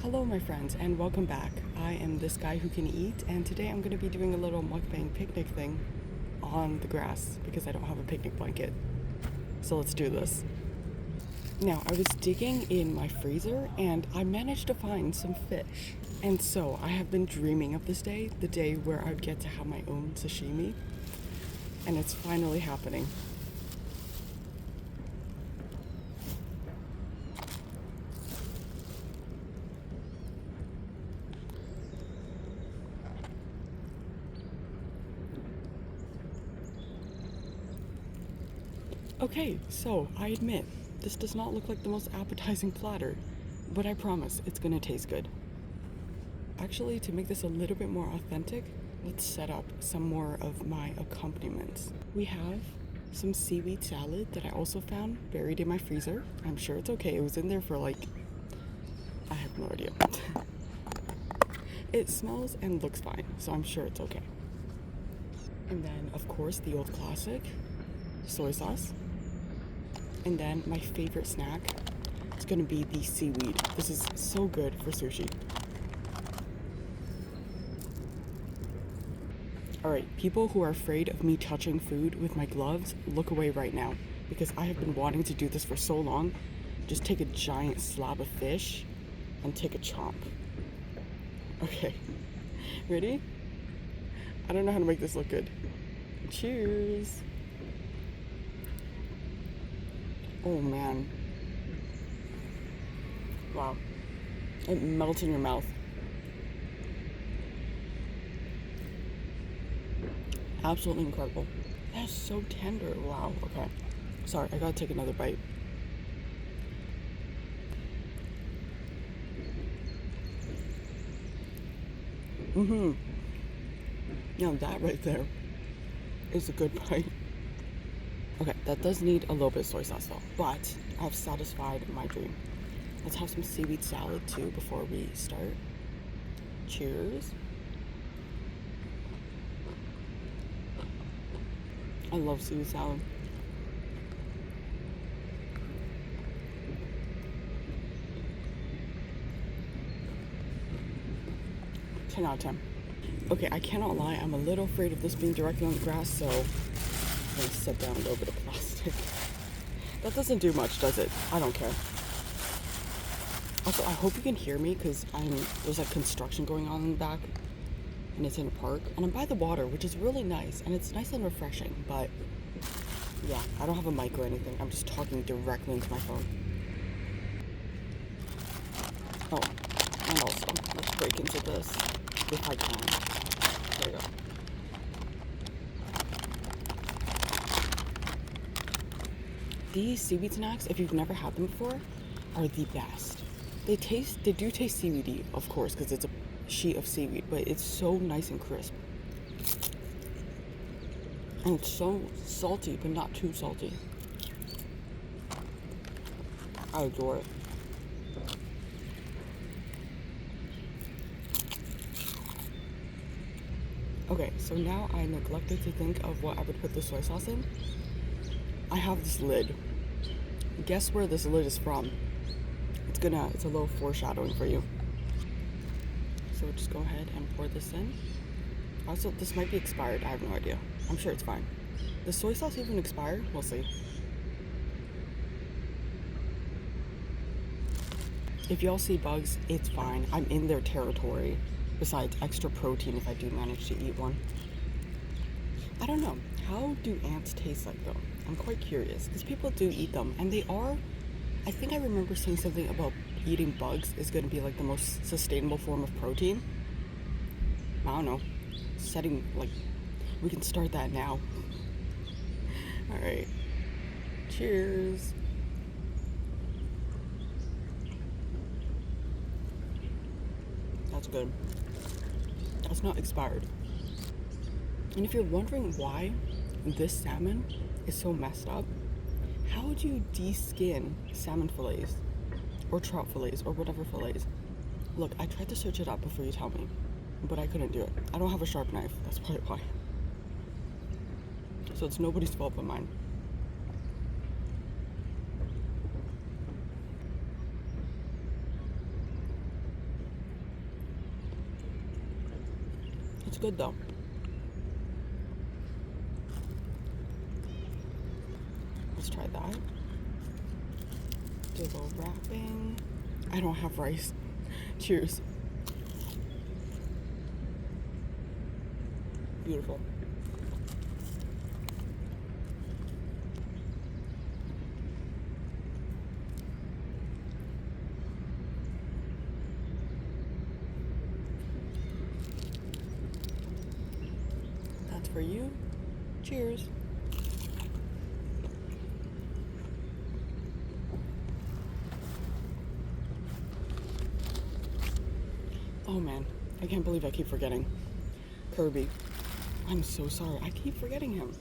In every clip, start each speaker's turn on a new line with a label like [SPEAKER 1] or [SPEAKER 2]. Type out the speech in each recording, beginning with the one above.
[SPEAKER 1] Hello my friends and welcome back. I am this guy who can eat, and today I'm going to be doing a little mukbang picnic thing on the grass because I don't have a picnic blanket. So let's do this. Now, I was digging in my freezer and I managed to find some fish. And so I have been dreaming of this day, the day where I would get to have my own sashimi. And it's finally happening. Okay, so I admit, this does not look like the most appetizing platter, but I promise it's gonna taste good. Actually, to make this a little bit more authentic, let's set up some more of my accompaniments. We have some seaweed salad that I also found buried in my freezer. I'm sure it's okay, it was in there for I have no idea. It smells and looks fine, so I'm sure it's okay. And then, of course, the old classic, soy sauce. And then my favorite snack is gonna be the seaweed. This is so good for sushi. Alright, people who are afraid of me touching food with my gloves, look away right now, because I have been wanting to do this for so long. Just take a giant slab of fish and take a chomp. Okay, ready? I don't know how to make this look good. Cheers! Oh man. Wow. It melts in your mouth. Absolutely incredible. That's so tender. Wow. Okay. Sorry, I gotta take another bite. Now that right there is a good bite. Okay, that does need a little bit of soy sauce though, but I've satisfied my dream. Let's have some seaweed salad too before we start. Cheers. I love seaweed salad. Ten out of 10. Okay, I cannot lie, I'm a little afraid of this being directly on the grass, so I'm gonna set down a little bit of plastic. That doesn't do much, does it? I don't care. Also, I hope you can hear me because there's construction going on in the back, and it's in a park, and I'm by the water, which is really nice, and it's nice and refreshing. But yeah, I don't have a mic or anything. I'm just talking directly into my phone. Oh, and also let's break into this if I can. There we go. These seaweed snacks, if you've never had them before, are the best. They do taste seaweedy, of course, because it's a sheet of seaweed, but it's so nice and crisp. And it's so salty, but not too salty. I adore it. Okay, so now I neglected to think of what I would put the soy sauce in. I have this lid. Guess where this lid is from? It's a little foreshadowing for you. So just go ahead and pour this in. Also, this might be expired, I have no idea. I'm sure it's fine. Does soy sauce even expire? We'll see. If y'all see bugs, it's fine. I'm in their territory. Besides, extra protein if I do manage to eat one. I don't know. How do ants taste like though? I'm quite curious because people do eat them, and they are. I think I remember seeing something about eating bugs is going to be the most sustainable form of protein. I don't know. We can start that now. All right. Cheers. That's good. That's not expired. And if you're wondering why this salmon is so messed up, how would you de-skin salmon fillets or trout fillets or whatever fillets? Look, I tried to search it up before you tell me, but I couldn't do it. I don't have a sharp knife, that's probably why. So it's nobody's fault but mine. It's good though. Let's try that. Do a little wrapping. I don't have rice. Cheers. Beautiful. That's for you. Cheers. Oh man, I can't believe I keep forgetting. Kirby. I'm so sorry. I keep forgetting him.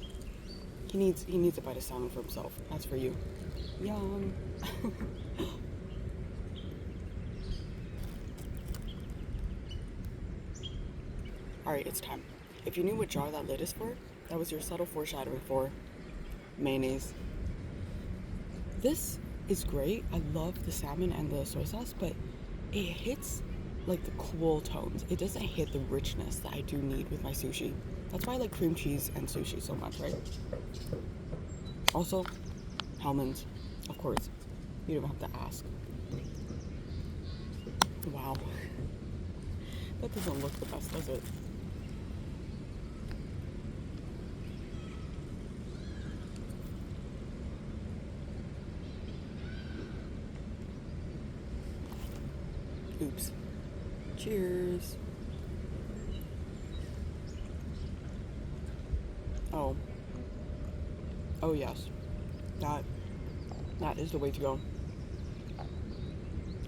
[SPEAKER 1] He needs a bite of salmon for himself. That's for you. Yum. Alright, it's time. If you knew what jar that lid is for, that was your subtle foreshadowing for mayonnaise. This is great. I love the salmon and the soy sauce, but it hits like the cool tones. It doesn't hit the richness that I do need with my sushi. That's why I like cream cheese and sushi so much, right? Also, almonds, of course. You don't have to ask. Wow. That doesn't look the best, does it? Oops. Cheers. Oh yes. That is the way to go.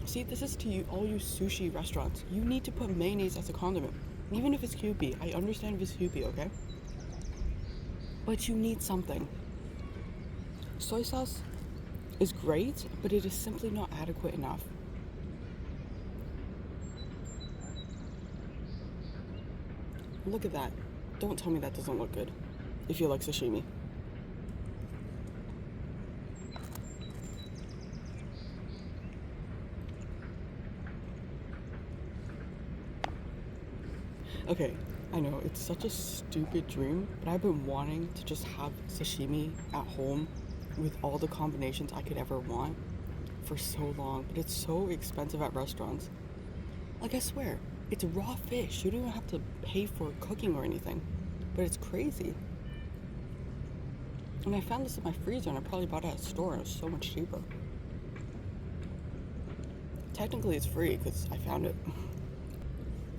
[SPEAKER 1] See, this is to you, all you sushi restaurants. You need to put mayonnaise as a condiment. Even if it's Kewpie. I understand if it's Kewpie, okay? But you need something. Soy sauce is great, but it is simply not adequate enough. Look at that. Don't tell me that doesn't look good. If you like sashimi. Okay, I know, it's such a stupid dream, but I've been wanting to just have sashimi at home with all the combinations I could ever want for so long, but it's so expensive at restaurants. Like, I swear, it's raw fish. You don't even have to pay for cooking or anything, but it's crazy. And I found this in my freezer, and I probably bought it at a store, and it was so much cheaper. Technically, it's free because I found it.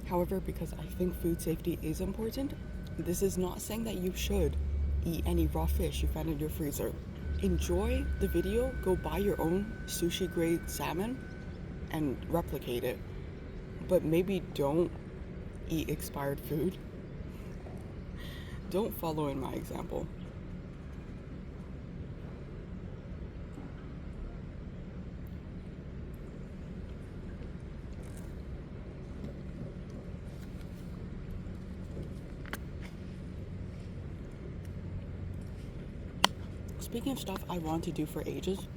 [SPEAKER 1] However, because I think food safety is important, this is not saying that you should eat any raw fish you found in your freezer. Enjoy the video, go buy your own sushi grade salmon and replicate it. But maybe don't eat expired food. Don't follow in my example. Speaking of stuff I want to do for ages,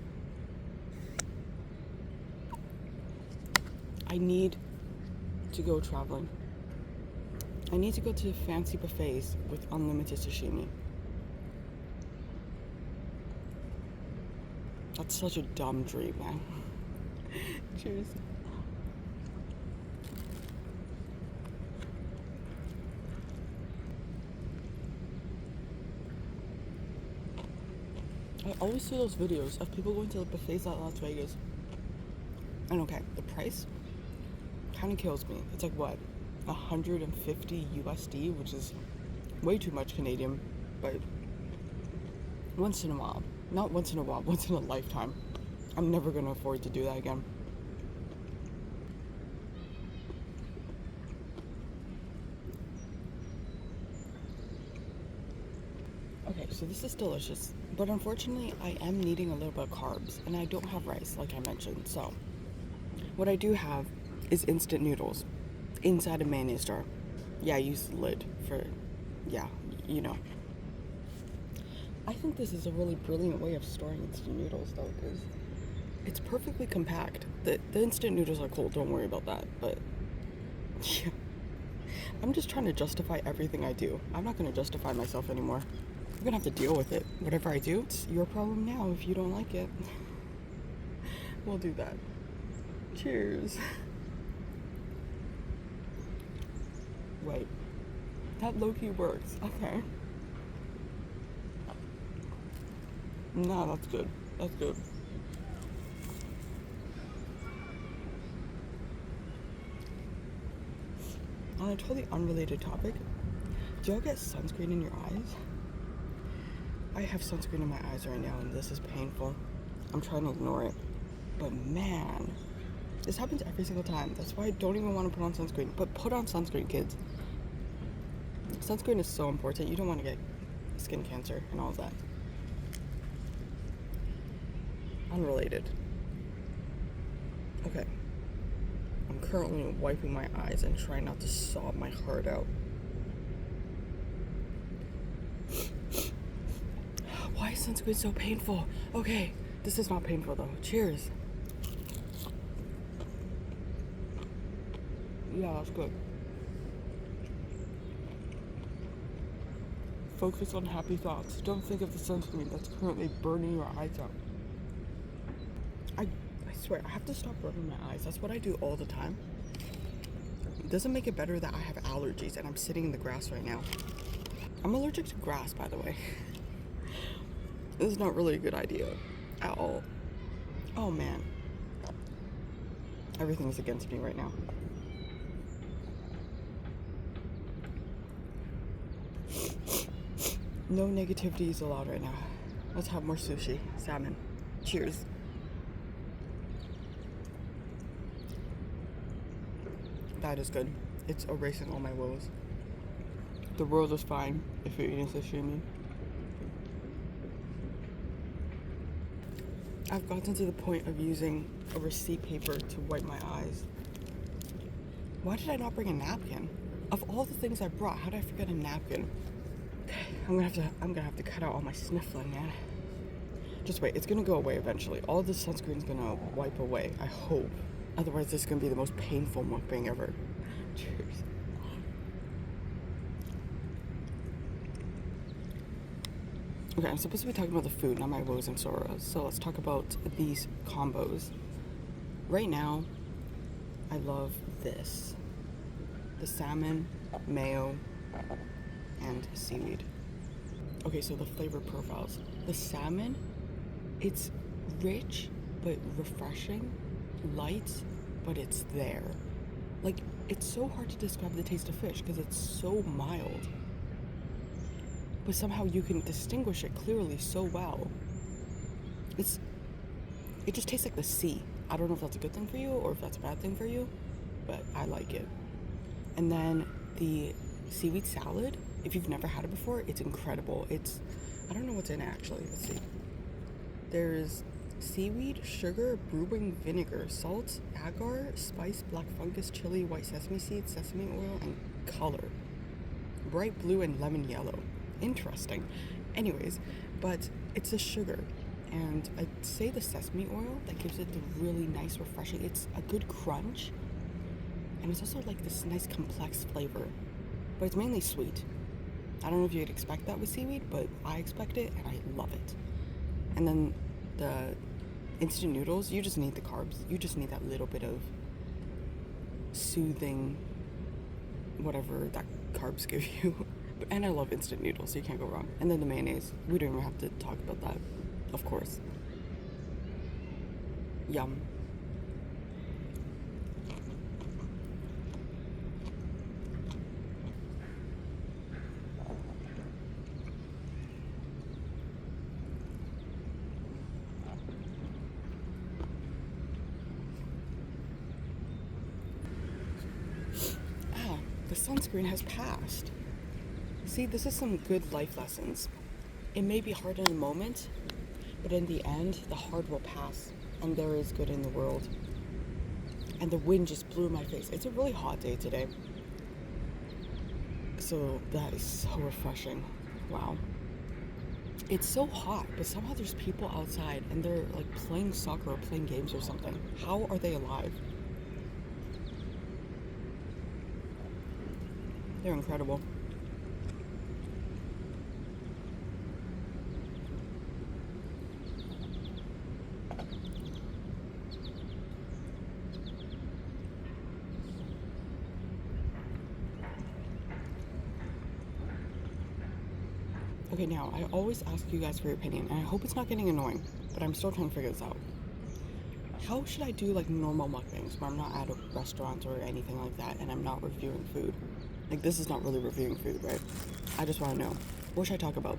[SPEAKER 1] I need to go traveling. I need to go to fancy buffets with unlimited sashimi. That's such a dumb dream, man. Cheers. I always see those videos of people going to the buffets at Las Vegas. And okay, the price kind of kills me. It's like what, 150 USD, which is way too much Canadian, but once in a while. Not once in a while, once in a lifetime. I'm never gonna afford to do that again. Okay, so this is delicious, but unfortunately I am needing a little bit of carbs, and I don't have rice like I mentioned, so what I do have is instant noodles inside a mayonnaise jar. Yeah, I use the lid for, yeah, you know. I think this is a really brilliant way of storing instant noodles though, because it's perfectly compact. The instant noodles are cold, don't worry about that, but yeah. I'm just trying to justify everything I do. I'm not going to justify myself anymore. You're going to have to deal with it. Whatever I do, it's your problem now if you don't like it. We'll do that. Cheers. Wait. That low-key works. Okay. No, that's good. That's good. On a totally unrelated topic, do y'all get sunscreen in your eyes? I have sunscreen in my eyes right now, and this is painful. I'm trying to ignore it. But man, this happens every single time. That's why I don't even want to put on sunscreen. But put on sunscreen, kids. Sunscreen is so important. You don't want to get skin cancer and all of that. Unrelated. Okay. I'm currently wiping my eyes and trying not to sob my heart out. Why is sunscreen so painful? Okay, this is not painful though. Cheers. Yeah, that's good. Focus on happy thoughts. Don't think of the sunscreen that's currently burning your eyes out. I swear, I have to stop rubbing my eyes. That's what I do all the time. It doesn't make it better that I have allergies and I'm sitting in the grass right now. I'm allergic to grass, by the way. This is not really a good idea at all. Oh man. Everything's against me right now. No negativity is allowed right now. Let's have more sushi. Salmon. Cheers. That is good. It's erasing all my woes. The world is fine if you're eating sashimi. I've gotten to the point of using a receipt paper to wipe my eyes. Why did I not bring a napkin? Of all the things I brought, how did I forget a napkin? I'm gonna have to cut out all my sniffling, man. Just wait, it's gonna go away eventually. All this sunscreen's gonna wipe away, I hope. Otherwise, this is gonna be the most painful mukbang ever. Cheers. Okay, I'm supposed to be talking about the food, not my woes and sorrows. So let's talk about these combos. Right now, I love this. The salmon, mayo, and seaweed. Okay, so the flavor profiles. The salmon, it's rich but refreshing, light, but it's there. Like, it's so hard to describe the taste of fish because it's so mild. But somehow you can distinguish it clearly so well. It just tastes like the sea. I don't know if that's a good thing for you or if that's a bad thing for you, but I like it. And then the seaweed salad, if you've never had it before, it's incredible. I don't know what's in it actually. Let's see. There's seaweed, sugar, brewing vinegar, salt, agar, spice, black fungus, chili, white sesame seeds, sesame oil, and color. Bright blue and lemon yellow. Interesting. Anyways, but it's the sugar. And I'd say the sesame oil that gives it the really nice, refreshing, it's a good crunch. And it's also like this nice complex flavor. But it's mainly sweet. I don't know if you'd expect that with seaweed, but I expect it and I love it. And then the instant noodles, you just need the carbs. You just need that little bit of soothing, whatever that carbs give you. And I love instant noodles, so you can't go wrong. And then the mayonnaise. We don't even have to talk about that, of course. Yum. The sunscreen has passed. See, this is some good life lessons. It may be hard in the moment, but in the end, the hard will pass, and there is good in the world. And the wind just blew in my face. It's a really hot day today. So that is so refreshing. Wow. It's so hot, but somehow there's people outside, and they're like playing soccer or playing games or something. How are they alive? They're incredible. Okay, now, I always ask you guys for your opinion, and I hope it's not getting annoying, but I'm still trying to figure this out. How should I do, like, normal mukbangs where I'm not at a restaurant or anything like that, and I'm not reviewing food? Like, this is not really reviewing food, right? I just want to know. What should I talk about?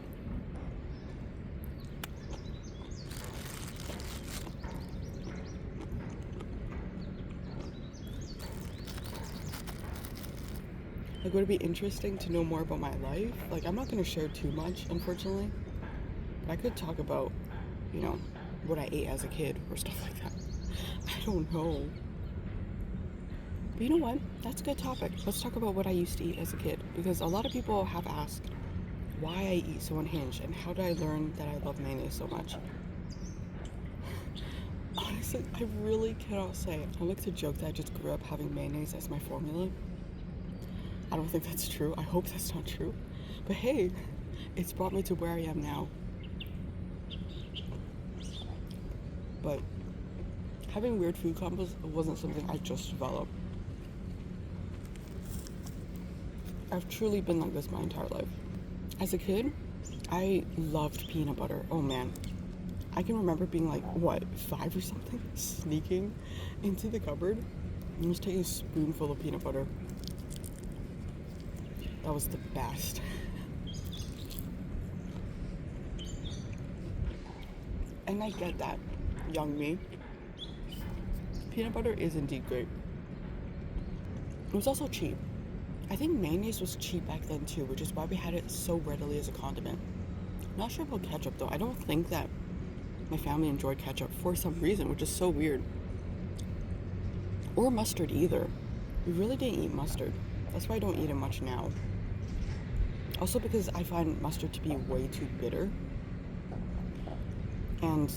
[SPEAKER 1] Like, would it be interesting to know more about my life? Like, I'm not going to share too much, unfortunately. But I could talk about, you know, what I ate as a kid or stuff like that. I don't know. But you know what? That's a good topic. Let's talk about what I used to eat as a kid. Because a lot of people have asked why I eat so unhinged and how did I learn that I love mayonnaise so much. Honestly, I really cannot say. I like to joke that I just grew up having mayonnaise as my formula. I don't think that's true. I hope that's not true. But hey, it's brought me to where I am now. But having weird food combos wasn't something I just developed. I've truly been like this my entire life. As a kid, I loved peanut butter. Oh man. I can remember being like, 5 or something? Sneaking into the cupboard and just taking a spoonful of peanut butter. That was the best. And I get that, young me. Peanut butter is indeed great. It was also cheap. I think mayonnaise was cheap back then too, which is why we had it so readily as a condiment. Not sure about ketchup though. I don't think that my family enjoyed ketchup for some reason, which is so weird. Or mustard either. We really didn't eat mustard. That's why I don't eat it much now. Also because I find mustard to be way too bitter. And,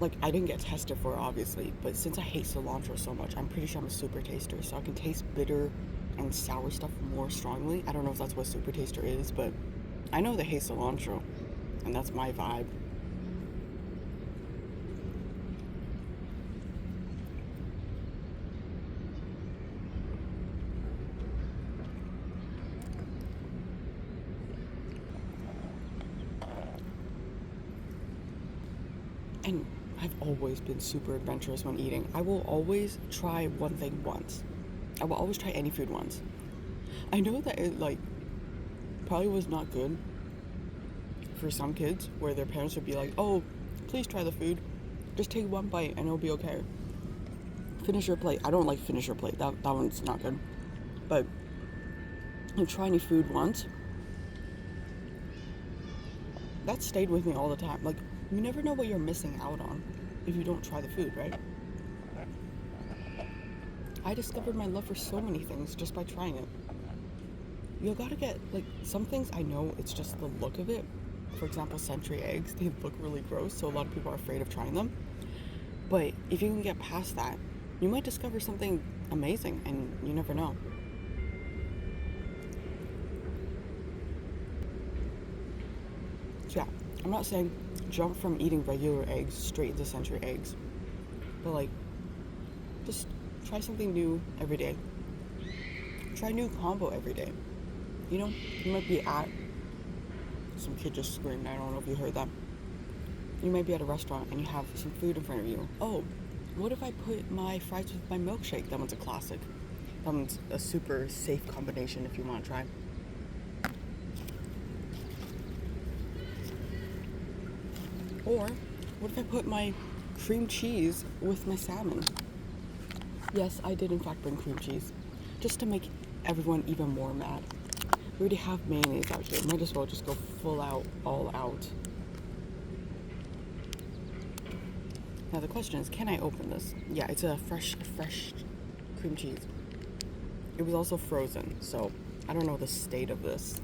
[SPEAKER 1] like, I didn't get tested for it, obviously, but since I hate cilantro so much, I'm pretty sure I'm a super taster, so I can taste bitter and sour stuff more strongly. I don't know if that's what super taster is, but I know they hate cilantro, and that's my vibe. And I've always been super adventurous when eating. I will always try one thing once. I will always try any food once. I know that it, like, probably was not good for some kids where their parents would be like, oh, please try the food. Just take one bite and it'll be okay. Finish your plate. I don't like finish your plate. That one's not good. But you try any food once. That stayed with me all the time. Like, you never know what you're missing out on if you don't try the food, right? I discovered my love for so many things just by trying it. You gotta get, like, some things I know it's just the look of it. For example, century eggs, they look really gross, so a lot of people are afraid of trying them. But if you can get past that, you might discover something amazing, and you never know. So yeah, I'm not saying jump from eating regular eggs straight into century eggs, but like, just try something new every day. Try a new combo every day. You know, you might be at, some kid just screamed, I don't know if you heard that. You might be at a restaurant and you have some food in front of you. Oh, what if I put my fries with my milkshake? That one's a classic. That one's a super safe combination if you want to try. Or, what if I put my cream cheese with my salmon? Yes, I did in fact bring cream cheese. Just to make everyone even more mad. We already have mayonnaise out here. Might as well just go full out, all out. Now the question is, can I open this? Yeah, it's a fresh cream cheese. It was also frozen, so I don't know the state of this.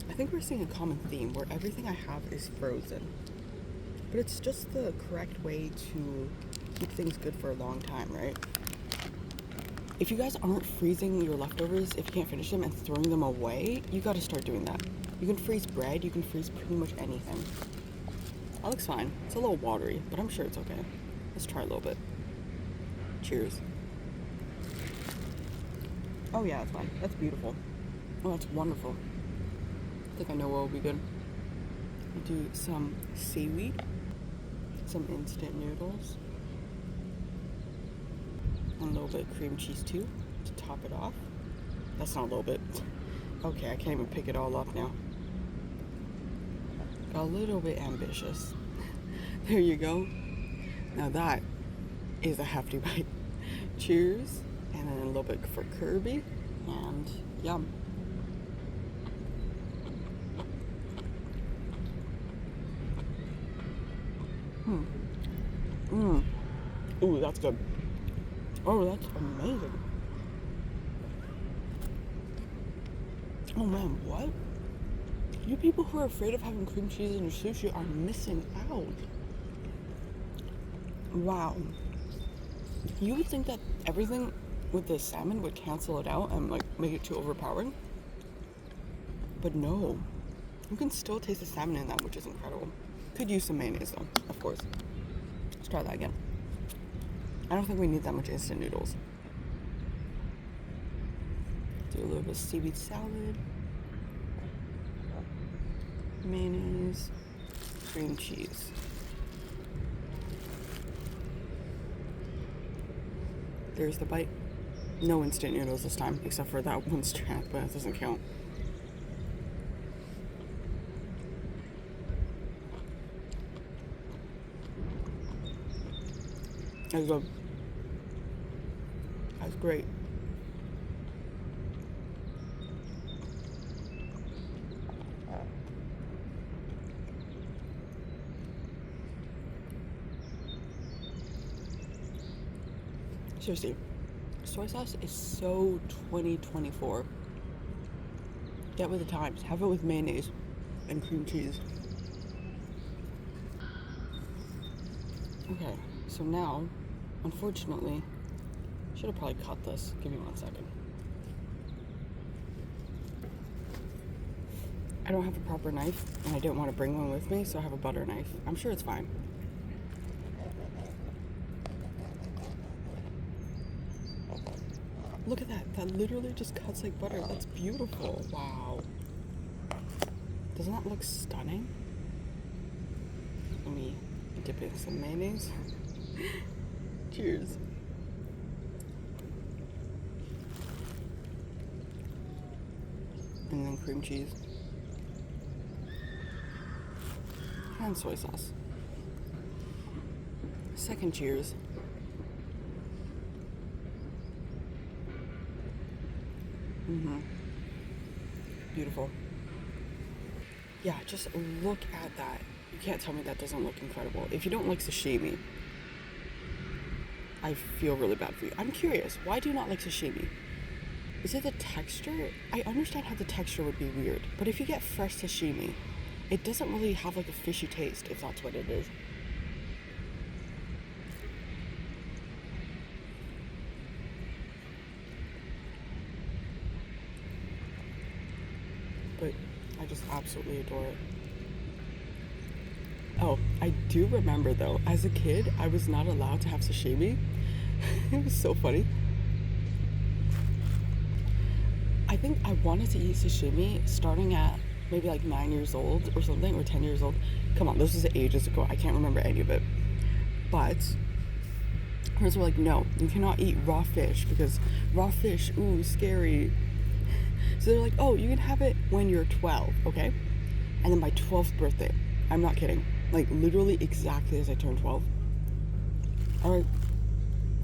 [SPEAKER 1] I think we're seeing a common theme where everything I have is frozen. But it's just the correct way to keep things good for a long time, right? If you guys aren't freezing your leftovers, if you can't finish them and throwing them away, you gotta start doing that. You can freeze bread, you can freeze pretty much anything. That looks fine. It's a little watery, but I'm sure it's okay. Let's try a little bit. Cheers. Oh yeah, it's fine. That's beautiful. Oh, that's wonderful. I think I know what will be good. We do some seaweed, some instant noodles, and a little bit of cream cheese too to top it off. That's not a little bit. Okay, I can't even pick it all up now. Got a little bit ambitious. There you go. Now that is a hefty bite. Cheers. And then a little bit for Kirby. And yum. Ooh, that's good. Oh, that's amazing. Oh man, what? You people who are afraid of having cream cheese in your sushi are missing out. Wow. You would think that everything with the salmon would cancel it out and like make it too overpowering. But no. You can still taste the salmon in that, which is incredible. Could use some mayonnaise though, of course. Let's try that again. I don't think we need that much instant noodles. Do a little bit of seaweed salad. Mayonnaise. Cream cheese. There's the bite. No instant noodles this time, except for that one strap, but that doesn't count. That's good. That's great. Seriously, soy sauce is so 2024. Get with the times. Have it with mayonnaise and cream cheese. Okay, so now, unfortunately, should have probably cut this. Give me 1 second. I don't have a proper knife, and I didn't want to bring one with me, so I have a butter knife. I'm sure it's fine. Look at that. That literally just cuts like butter. That's beautiful. Wow. Doesn't that look stunning? Let me dip in some mayonnaise. Cheers. And then cream cheese. And soy sauce. Second cheers. Beautiful. Yeah, just look at that. You can't tell me that doesn't look incredible. If you don't like sashimi, I feel really bad for you. I'm curious, why do you not like sashimi? Is it the texture? I understand how the texture would be weird, but if you get fresh sashimi, it doesn't really have like a fishy taste, if that's what it is. But I just absolutely adore it. Oh, I do remember though, as a kid, I was not allowed to have sashimi. It was so funny. I think I wanted to eat sashimi starting at maybe like 9 years old or something, or 10 years old. Come on, this was ages ago. I can't remember any of it. But parents were like, no, you cannot eat raw fish because raw fish, ooh, scary. So they're like, oh, you can have it when you're 12, okay? And then my 12th birthday, I'm not kidding, like literally exactly as I turned 12. All right,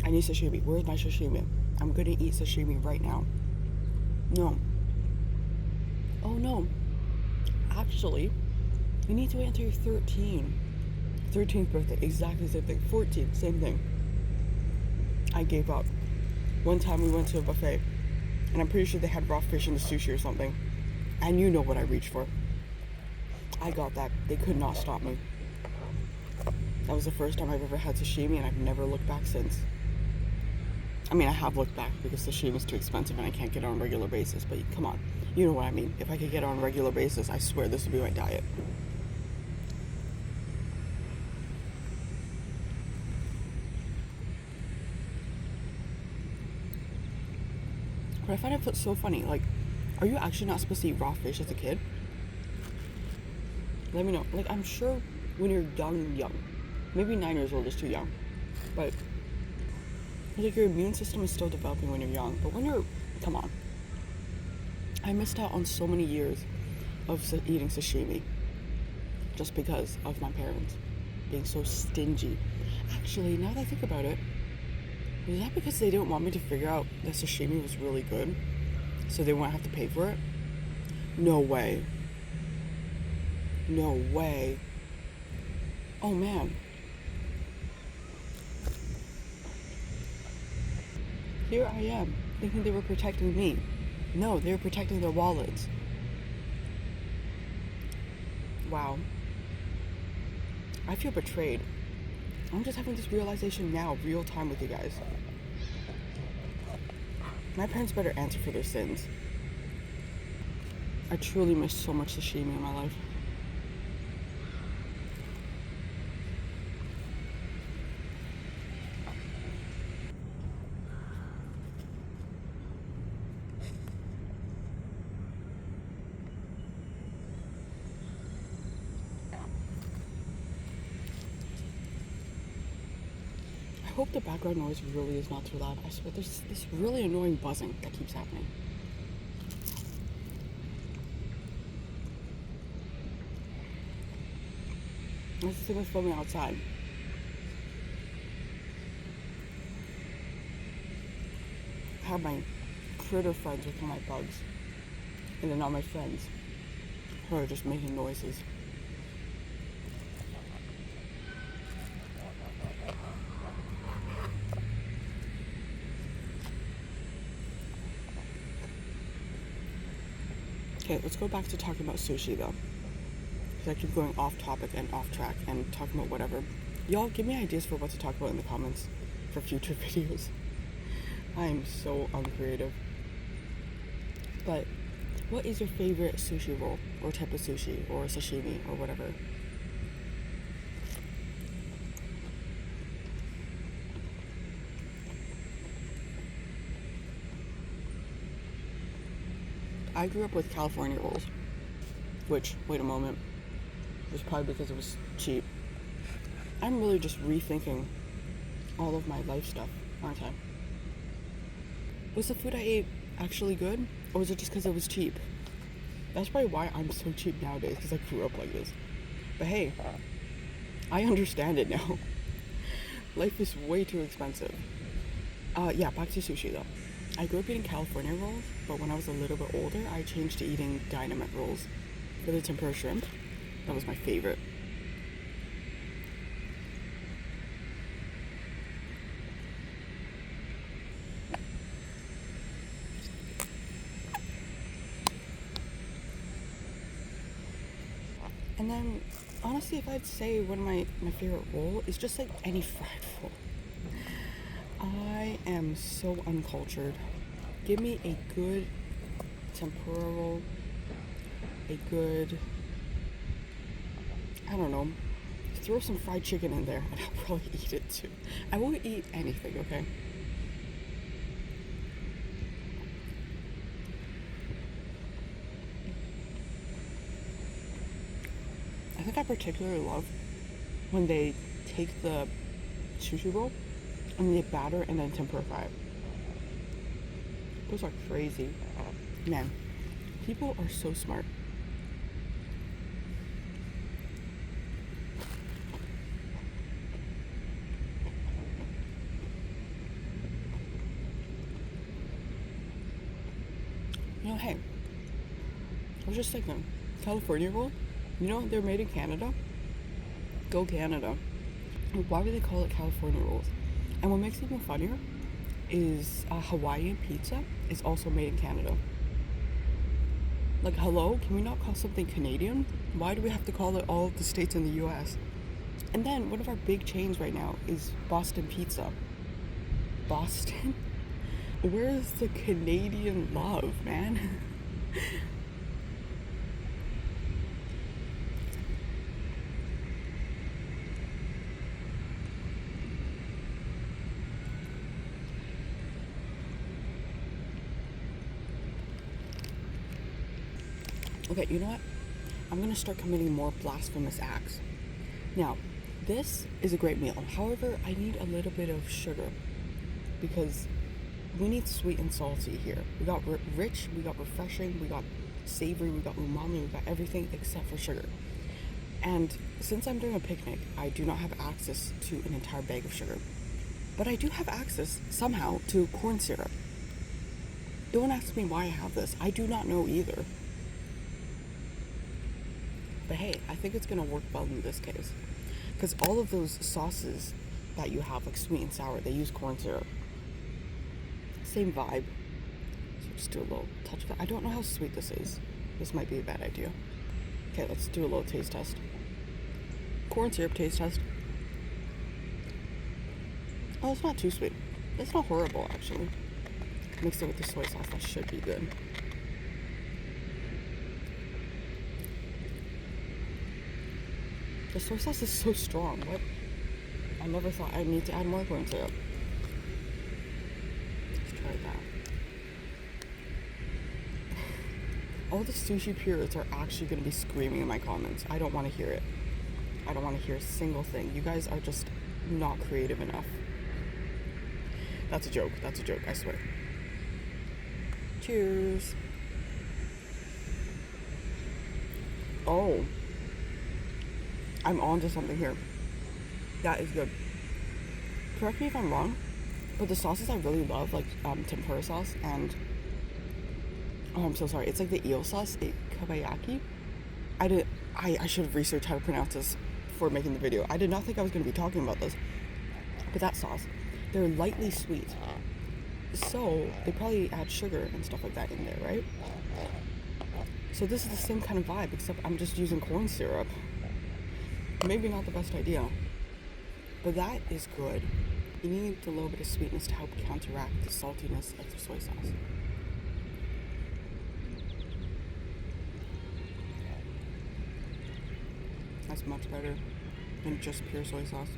[SPEAKER 1] I need sashimi. Where's my sashimi? I'm gonna eat sashimi right now. No. Oh no. Actually, you need to wait until you're 13. 13th birthday, exactly the same thing. 14, same thing. I gave up. One time we went to a buffet, and I'm pretty sure they had raw fish in the sushi or something. And you know what I reached for. I got that. They could not stop me. That was the first time I've ever had sashimi, and I've never looked back since. I mean, I have looked back because sashimi is too expensive and I can't get it on a regular basis. But come on, you know what I mean. If I could get it on a regular basis, I swear this would be my diet. But I find it so funny. Like, are you actually not supposed to eat raw fish as a kid? Let me know. Like, I'm sure when you're young, maybe 9 years old is too young, but like your immune system is still developing when you're young. But when you're, come on. I missed out on so many years of eating sashimi just because of my parents being so stingy. Actually, now that I think about it, was that because they didn't want me to figure out that sashimi was really good, so they won't have to pay for it? No way. No way. Oh man. Here I am, thinking they were protecting me. No, they were protecting their wallets. Wow. I feel betrayed. I'm just having this realization now, real time with you guys. My parents better answer for their sins. I truly miss so much sashimi in my life. I hope the background noise really is not too loud. I swear there's this really annoying buzzing that keeps happening. This thing was filming outside. I have my critter friends with my bugs. And then all my friends who are just making noises. Okay, let's go back to talking about sushi though. Because I keep going off topic and off track and talking about whatever. Y'all give me ideas for what to talk about in the comments for future videos. I am so uncreative. But what is your favorite sushi roll or type of sushi or sashimi or whatever? I grew up with California rolls, which, wait a moment, was probably because it was cheap. I'm really just rethinking all of my life stuff, aren't I? Was the food I ate actually good, or was it just because it was cheap? That's probably why I'm so cheap nowadays, because I grew up like this. But hey, I understand it now. Life is way too expensive. Yeah, back to sushi though. I grew up eating California rolls, but when I was a little bit older, I changed to eating dynamite rolls with the tempura shrimp. That was my favorite. And then, honestly, if I'd say one of my favorite roll is just like any fried roll. I am so uncultured. Give me a good tempura roll, a good, I don't know, throw some fried chicken in there and I'll probably eat it too. I will eat anything, okay? I think I particularly love when they take the sushi roll and they batter and then tempura fry it. Those are crazy. Man, people are so smart. You know, hey, I was just thinking, California roll, you know, they're made in Canada. Go Canada. Why do they call it California rolls? And what makes it even funnier is Hawaiian pizza is also made in Canada. Like, hello, can we not call something Canadian? Why do we have to call it all of the states in the US? And then one of our big chains right now is Boston Pizza. Boston? Where's the Canadian love, man? Okay, you know what? I'm gonna start committing more blasphemous acts. Now, this is a great meal. However, I need a little bit of sugar because we need sweet and salty here. We got rich, we got refreshing, we got savory, we got umami, we got everything except for sugar. And since I'm doing a picnic, I do not have access to an entire bag of sugar. But I do have access, somehow, to corn syrup. Don't ask me why I have this. I do not know either. But hey, I think it's gonna work well in this case. Because all of those sauces that you have, like sweet and sour, they use corn syrup. Same vibe. So just do a little touch of it. I don't know how sweet this is. This might be a bad idea. Okay, let's do a little taste test. Corn syrup taste test. Oh, it's not too sweet. It's not horrible, actually. Mix it with the soy sauce, that should be good. The soy sauce is so strong. What? I never thought I'd need to add more corn syrup. Let's try that. All the sushi purists are actually going to be screaming in my comments. I don't want to hear it. I don't want to hear a single thing. You guys are just not creative enough. That's a joke. That's a joke, I swear. Cheers. Oh. I'm on to something here. That is good. Correct me if I'm wrong, but the sauces I really love, like tempura sauce and... Oh, I'm so sorry. It's like the eel sauce, the kabayaki. I should have researched how to pronounce this before making the video. I did not think I was going to be talking about this. But that sauce, they're lightly sweet. So they probably add sugar and stuff like that in there, right? So this is the same kind of vibe, except I'm just using corn syrup. Maybe not the best idea, but that is good. You need a little bit of sweetness to help counteract the saltiness of the soy sauce. That's much better than just pure soy sauce.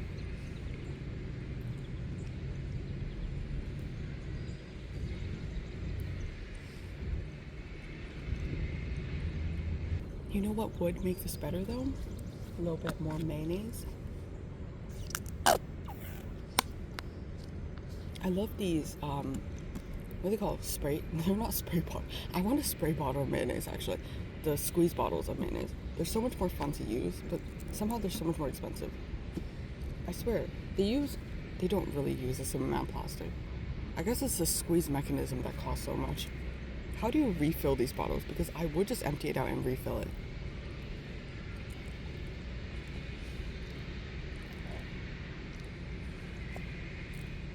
[SPEAKER 1] You know what would make this better though? A little bit more mayonnaise. I love these, what do they call it? Spray? They're not spray bottle. I want a spray bottle of mayonnaise actually. The squeeze bottles of mayonnaise. They're so much more fun to use, but somehow they're so much more expensive. I swear, they don't really use the same amount of plastic. I guess it's the squeeze mechanism that costs so much. How do you refill these bottles? Because I would just empty it out and refill it.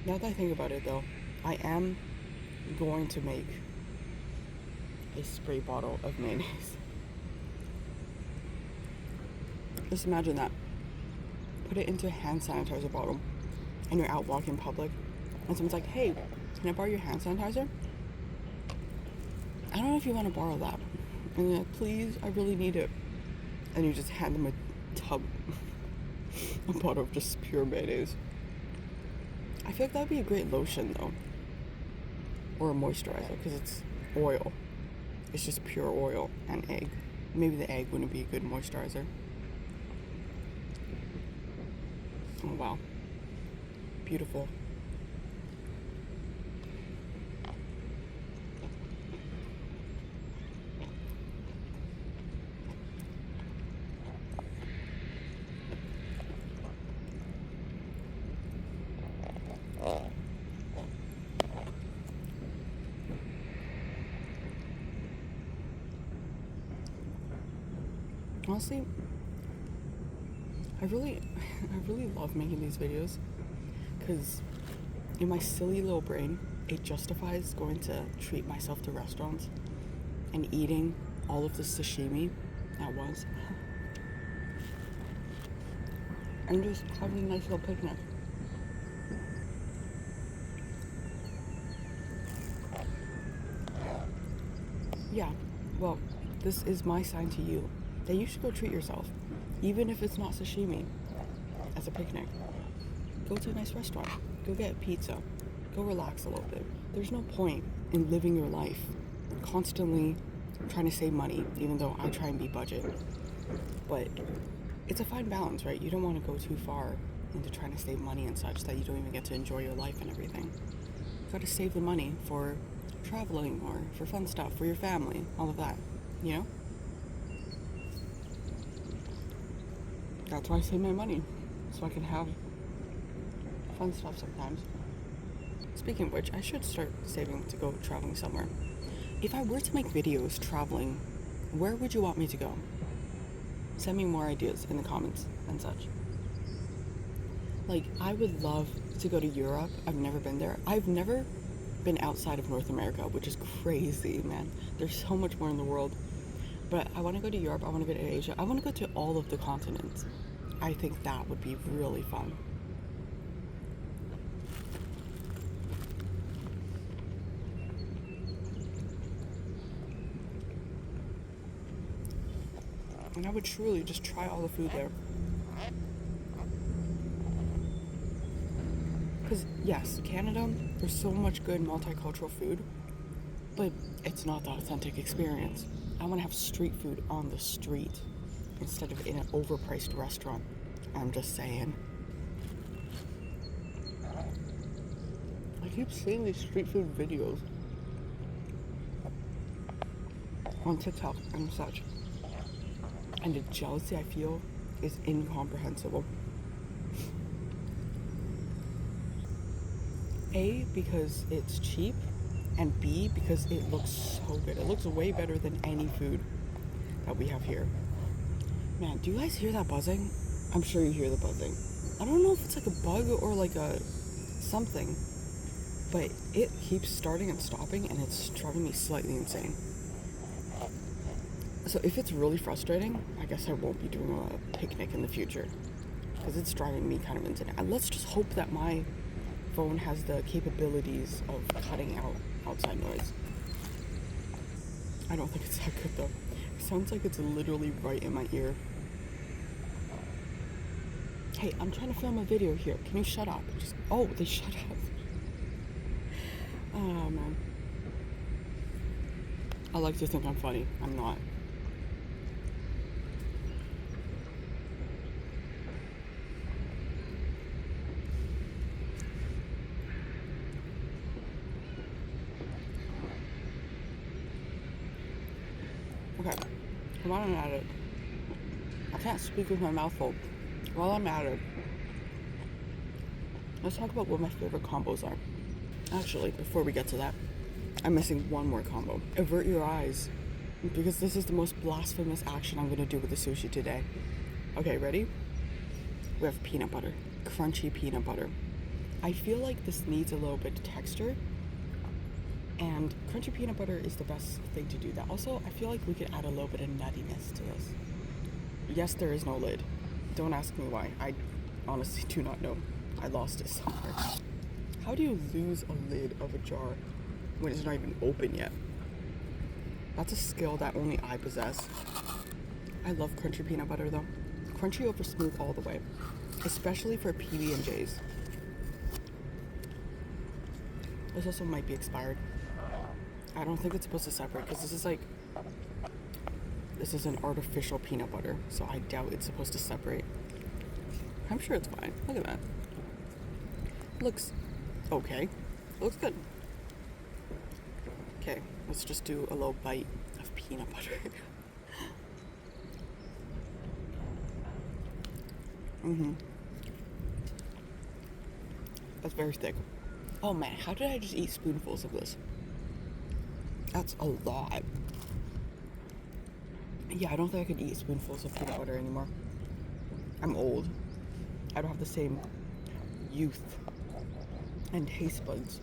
[SPEAKER 1] Now that I think about it though, I am going to make a spray bottle of mayonnaise. Just imagine that. Put it into a hand sanitizer bottle and you're out walking in public and someone's like, hey, can I borrow your hand sanitizer? I don't know if you want to borrow that. And you're like, please, I really need it. And you just hand them a tub, a bottle of just pure mayonnaise. I feel like that would be a great lotion though. Or a moisturizer, because it's oil. It's just pure oil and egg. Maybe the egg wouldn't be a good moisturizer. Oh wow. Beautiful. Honestly, I really love making these videos because in my silly little brain, it justifies going to treat myself to restaurants and eating all of the sashimi at once and just having a nice little picnic. Yeah, well, this is my sign to you that you should go treat yourself, even if it's not sashimi, as a picnic. Go to a nice restaurant. Go get pizza. Go relax a little bit. There's no point in living your life constantly trying to save money, even though I try and be budget. But it's a fine balance, right? You don't want to go too far into trying to save money and such that you don't even get to enjoy your life and everything. You got to save the money for traveling or for fun stuff, for your family, all of that, you know? That's why I save my money, so I can have fun stuff sometimes. Speaking of which, I should start saving to go traveling somewhere. If I were to make videos traveling, where would you want me to go? Send me more ideas in the comments and such. Like, I would love to go to Europe. I've never been there. I've never been outside of North America, which is crazy, man. There's so much more in the world. But I want to go to Europe. I want to go to Asia. I want to go to all of the continents. I think that would be really fun. And I would truly just try all the food there. Because, yes, Canada, there's so much good multicultural food, but it's not the authentic experience. I want to have street food on the street instead of in an overpriced restaurant. I'm just saying. I keep seeing these street food videos on TikTok and such. And the jealousy I feel is incomprehensible. A, because it's cheap, and B, because it looks so good. It looks way better than any food that we have here. Man, do you guys hear that buzzing? I'm sure you hear the buzzing. I don't know if it's like a bug or like a something, but it keeps starting and stopping, and it's driving me slightly insane. So if it's really frustrating, I guess I won't be doing a picnic in the future, because it's driving me kind of insane. And let's just hope that my phone has the capabilities of cutting out outside noise. I don't think it's that good though. It sounds like it's literally right in my ear. Hey, I'm trying to film a video here. Can you shut up? Oh, they shut up. Oh man. I like to think I'm funny. I'm not. Okay, while I'm at it, I can't speak with my mouth full. While I'm at it, let's talk about what my favorite combos are. Actually, before we get to that, I'm missing one more combo. Avert your eyes, because this is the most blasphemous action I'm gonna do with the sushi today. Okay, ready? We have peanut butter, crunchy peanut butter. I feel like this needs a little bit of texture, and crunchy peanut butter is the best thing to do that. Also, I feel like we could add a little bit of nuttiness to this. Yes, there is no lid. Don't ask me why. I honestly do not know. I lost it somewhere. How do you lose a lid of a jar when it's not even open yet? That's a skill that only I possess. I love crunchy peanut butter though. Crunchy over smooth all the way. Especially for PB&Js. This also might be expired. I don't think it's supposed to separate, because this is an artificial peanut butter, so I doubt it's supposed to separate. I'm sure it's fine. Look at that. Looks okay. Looks good. Okay, let's just do a little bite of peanut butter. That's very thick. Oh man, how did I just eat spoonfuls of this? That's a lot. Yeah, I don't think I could eat spoonfuls of peanut butter anymore. I'm old. I don't have the same youth and taste buds.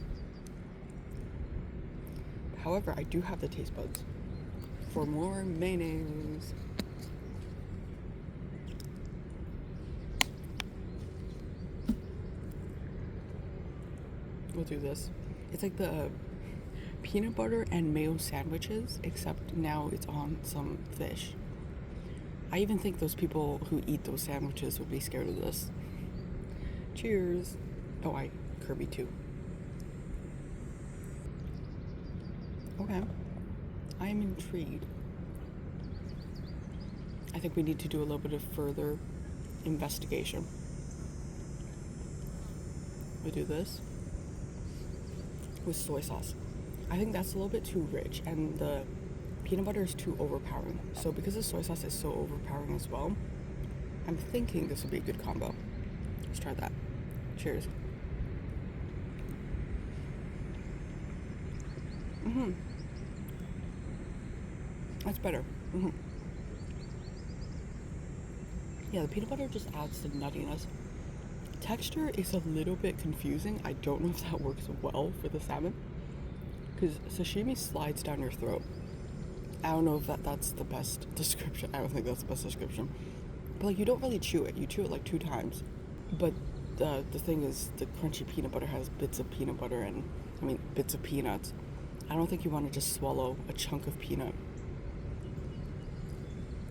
[SPEAKER 1] However, I do have the taste buds for more mayonnaise. We'll do this. It's like the peanut butter and mayo sandwiches, except now it's on some fish. I even think those people who eat those sandwiches would be scared of this. Cheers. Oh, Kirby too. Okay. I am intrigued. I think we need to do a little bit of further investigation. We do this with soy sauce. I think that's a little bit too rich, and the peanut butter is too overpowering. So because the soy sauce is so overpowering as well, I'm thinking this would be a good combo. Let's try that. Cheers. That's better. Yeah, the peanut butter just adds the nuttiness. Texture is a little bit confusing. I don't know if that works well for the salmon, because sashimi slides down your throat. I don't know if that's the best description. I don't think that's the best description. But like, you don't really chew it. You chew it like 2 times. But the thing is, the crunchy peanut butter has bits of peanut butter and, bits of peanuts. I don't think you want to just swallow a chunk of peanut.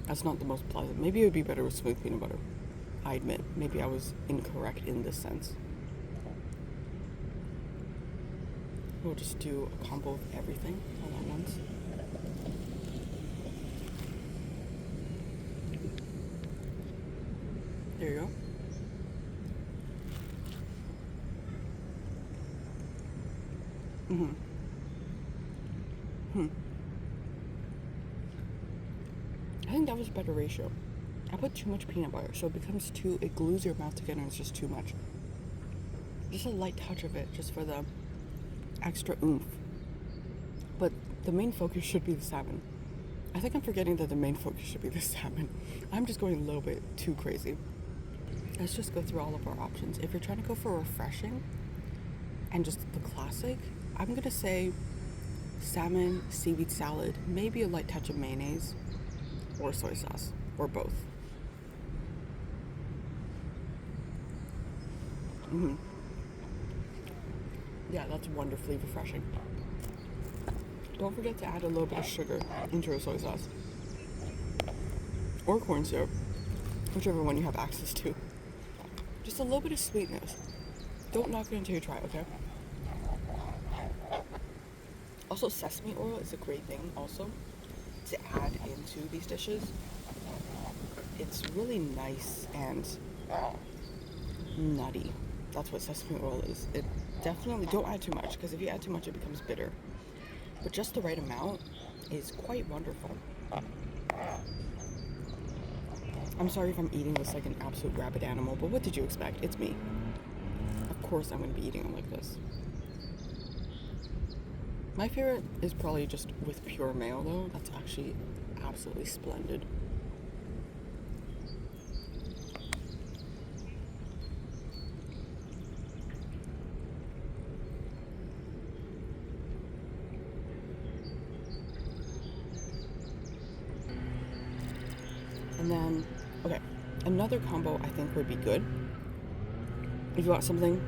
[SPEAKER 1] That's not the most pleasant. Maybe it would be better with smooth peanut butter. I admit, maybe I was incorrect in this sense. We'll just do a combo of everything all at once. There you go. I think that was a better ratio. I put too much peanut butter, so it glues your mouth together and it's just too much. Just a light touch of it, just for the extra oomph. But the main focus should be the salmon. I think I'm forgetting that the main focus should be the salmon. I'm just going a little bit too crazy. Let's just go through all of our options. If you're trying to go for refreshing and just the classic, I'm gonna say salmon, seaweed salad, maybe a light touch of mayonnaise or soy sauce, or both. Yeah, that's wonderfully refreshing. Don't forget to add a little bit of sugar into your soy sauce. Or corn syrup, whichever one you have access to. Just a little bit of sweetness. Don't knock it until you try, okay? Also, sesame oil is a great thing also to add into these dishes. It's really nice and nutty. That's what sesame oil is. It definitely, don't add too much, because if you add too much it becomes bitter. But just the right amount is quite wonderful. I'm sorry if I'm eating this like an absolute rabid animal, but what did you expect? It's me. Of course I'm going to be eating it like this. My favorite is probably just with pure mayo though. That's actually absolutely splendid. And then, okay, another combo I think would be good. If you want something,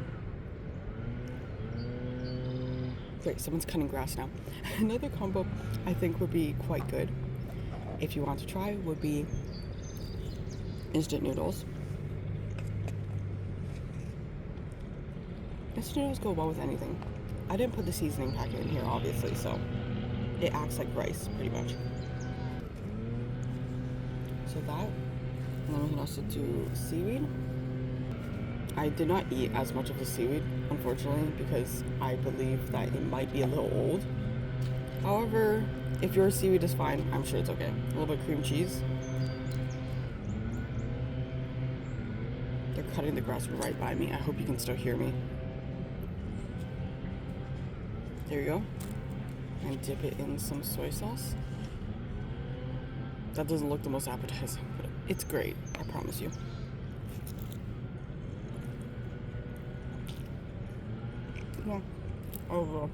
[SPEAKER 1] great, someone's cutting grass now. Another combo I think would be quite good, if you want to try, would be instant noodles. Instant noodles go well with anything. I didn't put the seasoning packet in here, obviously, so it acts like rice, pretty much. So that, and then we can also do seaweed. I did not eat as much of the seaweed, unfortunately, because I believe that it might be a little old. However, if your seaweed is fine, I'm sure it's okay. A little bit of cream cheese. They're cutting the grass right by me. I hope you can still hear me. There you go. And dip it in some soy sauce. That doesn't look the most appetizing, but it's great, I promise you. Yeah, overall.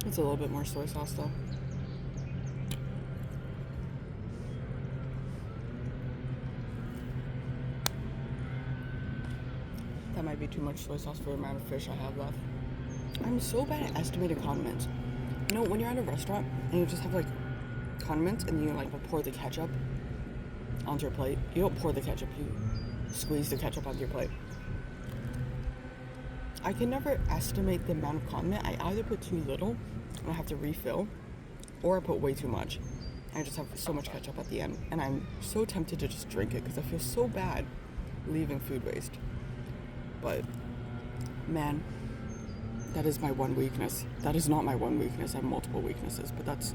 [SPEAKER 1] It's a little bit more soy sauce though. That might be too much soy sauce for the amount of fish I have left. I'm so bad at estimating condiments. You know, when you're at a restaurant and you just have like condiments and you like will pour the ketchup onto your plate. You don't pour the ketchup, you squeeze the ketchup onto your plate. I can never estimate the amount of condiment. I either put too little and I have to refill, or I put way too much. I just have so much ketchup at the end, and I'm so tempted to just drink it because I feel so bad leaving food waste. But man, that is my one weakness. That is not my one weakness. I have multiple weaknesses, but that's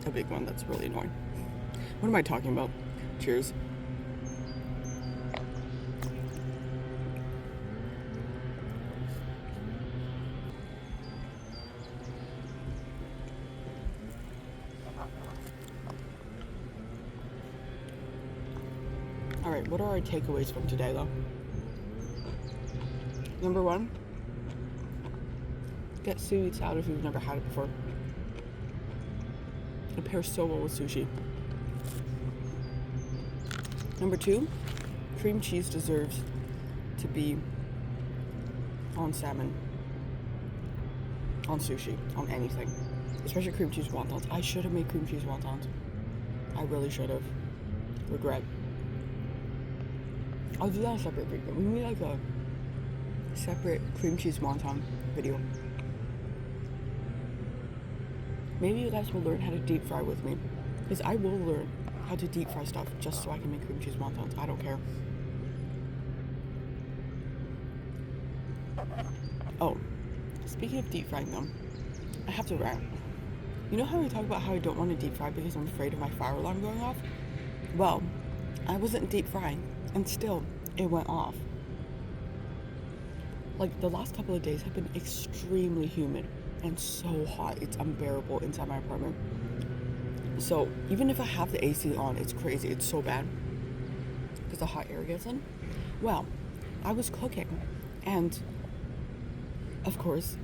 [SPEAKER 1] a big one that's really annoying. What am I talking about? Cheers. Alright, what are our takeaways from today though? Number one, get seaweed salad if you've never had it before. It pairs so well with sushi. Number two, cream cheese deserves to be on salmon, on sushi, on anything. Especially cream cheese wontons. I should have made cream cheese wontons. I really should have. Regret. I'll do that on a separate video. We need like a separate cream cheese wonton video. Maybe you guys will learn how to deep fry with me. Because I will learn how to deep fry stuff just so I can make cream cheese wontons. I don't care. Oh, speaking of deep frying them, I have to rant. You know how we talk about how I don't want to deep fry because I'm afraid of my fire alarm going off? Well, I wasn't deep frying, and still, it went off. Like, the last couple of days have been extremely humid and so hot, it's unbearable inside my apartment. So, even if I have the AC on, it's crazy, it's so bad. Because the hot air gets in. Well, I was cooking, and of course,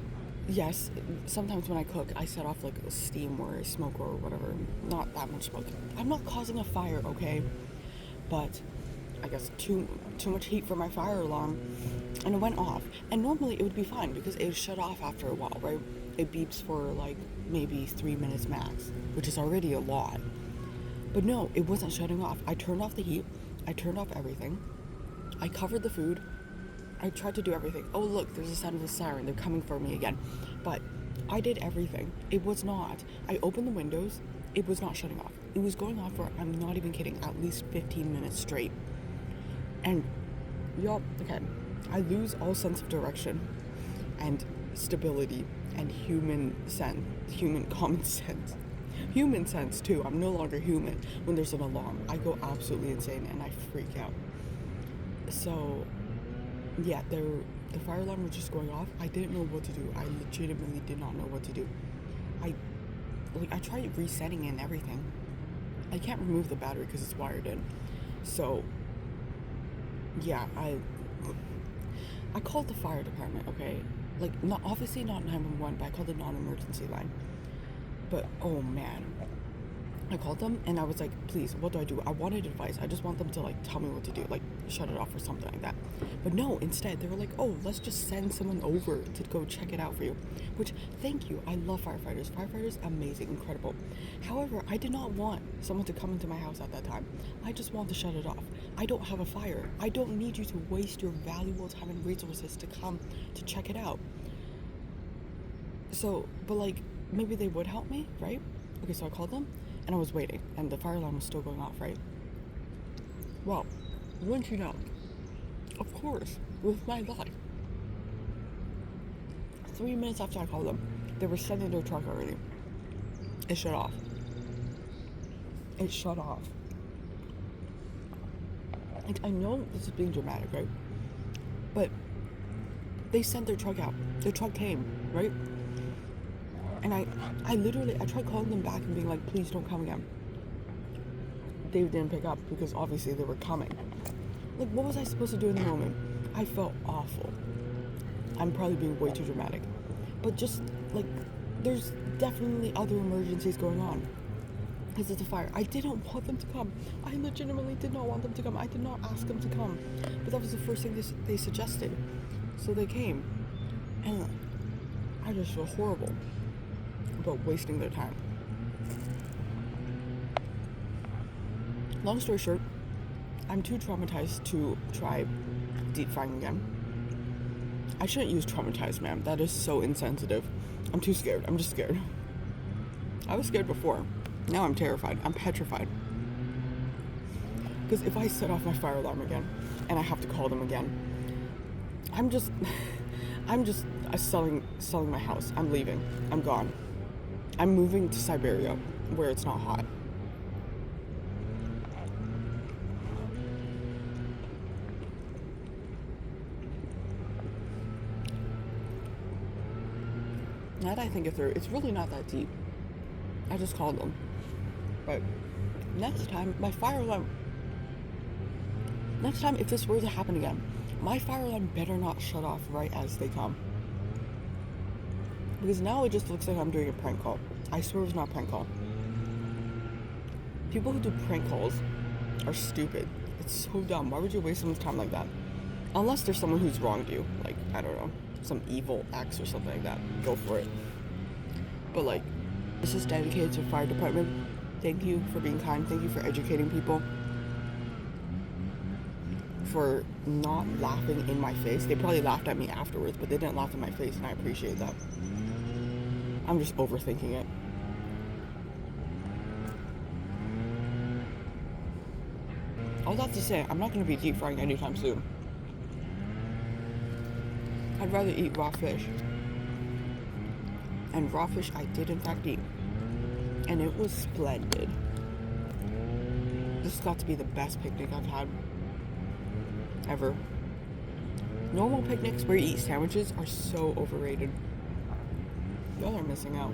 [SPEAKER 1] yes, sometimes when I cook, I set off like a steam or a smoke or whatever. Not that much smoke. I'm not causing a fire, okay? But I guess too much heat for my fire alarm, and it went off. And normally it would be fine because it would shut off after a while, right? It beeps for like maybe 3 minutes max, which is already a lot. But no, it wasn't shutting off. I turned off the heat. I turned off everything. I covered the food. I tried to do everything. Oh look, there's a sound of the siren. They're coming for me again. But I did everything. It was not. I opened the windows. It was not shutting off. It was going off for, I'm not even kidding, at least 15 minutes straight. And y'all, okay, I lose all sense of direction and stability and human common sense. Human sense too. I'm no longer human when there's an alarm. I go absolutely insane and I freak out. So yeah, the fire alarm was just going off. I didn't know what to do. I legitimately did not know what to do. I tried resetting it and everything. I can't remove the battery because it's wired in. So yeah, I called the fire department, okay? Like, not obviously not 911, but I called the non-emergency line. But oh man, I called them and I was like, please, what do I do? I wanted advice. I just want them to like tell me what to do, like shut it off or something like that. But no, instead they were like, oh, let's just send someone over to go check it out for you. Which, thank you. I love firefighters. Firefighters, amazing, incredible. However, I did not want someone to come into my house at that time. I just want to shut it off. I don't have a fire. I don't need you to waste your valuable time and resources to come to check it out. So, but like, maybe they would help me, right? Okay, so I called them. And I was waiting, and the fire alarm was still going off, right? Well, wouldn't you know, of course, with my life, 3 minutes after I called them, they were sending their truck already. It shut off. It shut off. Like, I know this is being dramatic, right? But they sent their truck out. Their truck came, right? And I tried calling them back and being like, please don't come again. They didn't pick up because obviously they were coming. Like, what was I supposed to do in the moment? I felt awful. I'm probably being way too dramatic. But just, like, there's definitely other emergencies going on. Because it's a fire. I didn't want them to come. I legitimately did not want them to come. I did not ask them to come. But that was the first thing they suggested. So they came. And I just feel horrible about wasting their time. Long story short, I'm too traumatized to try deep frying again. I shouldn't use traumatized, man. That is so insensitive. I'm too scared. I'm just scared. I was scared before. Now I'm terrified. I'm petrified. Because if I set off my fire alarm again and I have to call them again, I'm just selling my house. I'm leaving. I'm gone. I'm moving to Siberia where it's not hot. Now that I think it through, it's really not that deep. I just called them. But next time, if this were to happen again, my fire alarm better not shut off right as they come. Because now it just looks like I'm doing a prank call. I swear it's not a prank call. People who do prank calls are stupid. It's so dumb. Why would you waste someone's time like that? Unless there's someone who's wronged you. Like, I don't know, some evil ex or something like that. Go for it. But like, this is dedicated to the fire department. Thank you for being kind. Thank you for educating people. For not laughing in my face. They probably laughed at me afterwards, but they didn't laugh in my face, and I appreciate that. I'm just overthinking it. All that to say, I'm not going to be deep frying anytime soon. I'd rather eat raw fish. And raw fish I did in fact eat. And it was splendid. This has got to be the best picnic I've had ever. Normal picnics where you eat sandwiches are so overrated. Y'all are missing out.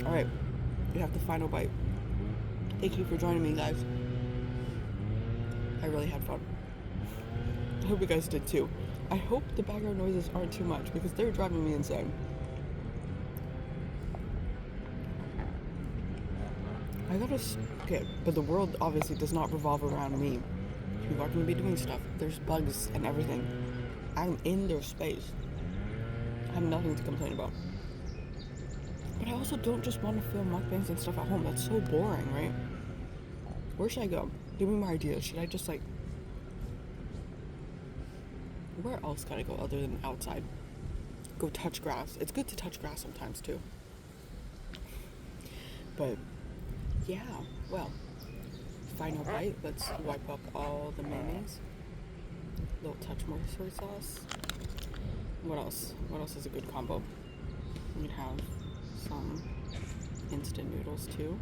[SPEAKER 1] Alright, we have the final bite. Thank you for joining me, guys. I really had fun. I hope you guys did too. I hope the background noises aren't too much because they're driving me insane. I gotta skip, but the world obviously does not revolve around me. People are going to be doing stuff. There's bugs and everything. I'm in their space. I have nothing to complain about. But I also don't just want to film mukbangs and stuff at home. That's so boring, right? Where should I go? Give me more ideas. Should I just like... Where else can I go other than outside? Go touch grass. It's good to touch grass sometimes too. But yeah, well, final bite. Let's wipe up all the mayonnaise. A little touch more soy sauce. What else? What else is a good combo? We can have some instant noodles too.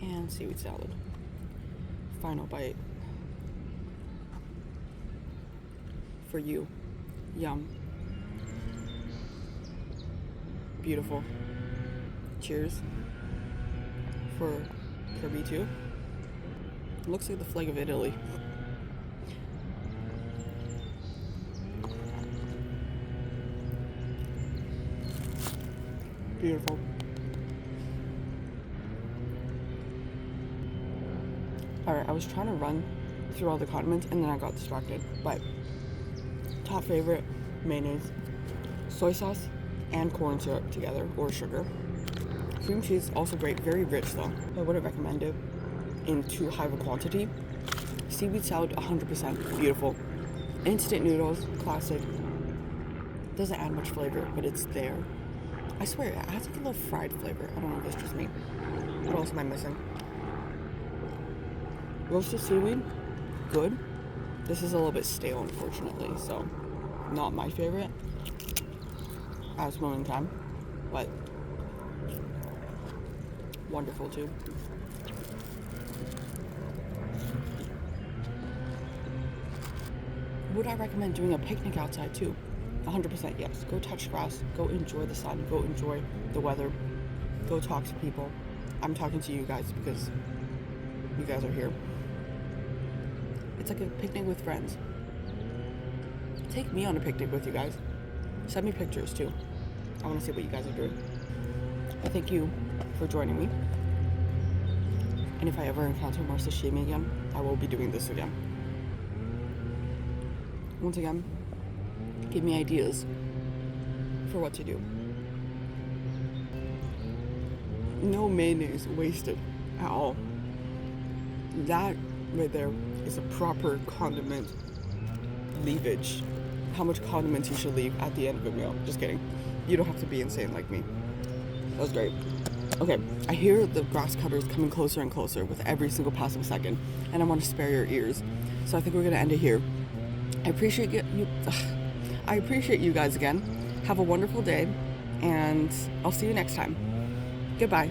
[SPEAKER 1] And seaweed salad. Final bite. For you. Yum. Beautiful. Cheers. For Kirby too. Looks like the flag of Italy. Beautiful. Alright, I was trying to run through all the condiments and then I got distracted. But top favorite, mayonnaise, soy sauce, and corn syrup together, or sugar. Cream cheese, also great, very rich though. I wouldn't recommend it in too high of a quantity. Seaweed salad, 100% beautiful. Instant noodles, classic. Doesn't add much flavor, but it's there. I swear, it adds like a little fried flavor. I don't know if it's just me. What else am I missing? Roasted seaweed, good. This is a little bit stale, unfortunately, so not my favorite at this moment in time, but wonderful too. Would I recommend doing a picnic outside too? 100% yes. Go touch grass, go enjoy the sun, go enjoy the weather, go talk to people. I'm talking to you guys because you guys are here. It's like a picnic with friends. Take me on a picnic with you guys. Send me pictures too. I want to see what you guys are doing. Thank you for joining me. And if I ever encounter more sashimi again, I will be doing this again. once again, give me ideas for what to do. No mayonnaise wasted at all. That right there is a proper condiment leavage. How much condiments you should leave at the end of a meal. Just kidding. You don't have to be insane like me. That was great. Okay, I hear the grass cutters coming closer and closer with every single passing second, and I want to spare your ears. So I think we're gonna end it here. I appreciate you. I appreciate you guys again. Have a wonderful day, and I'll see you next time. Goodbye.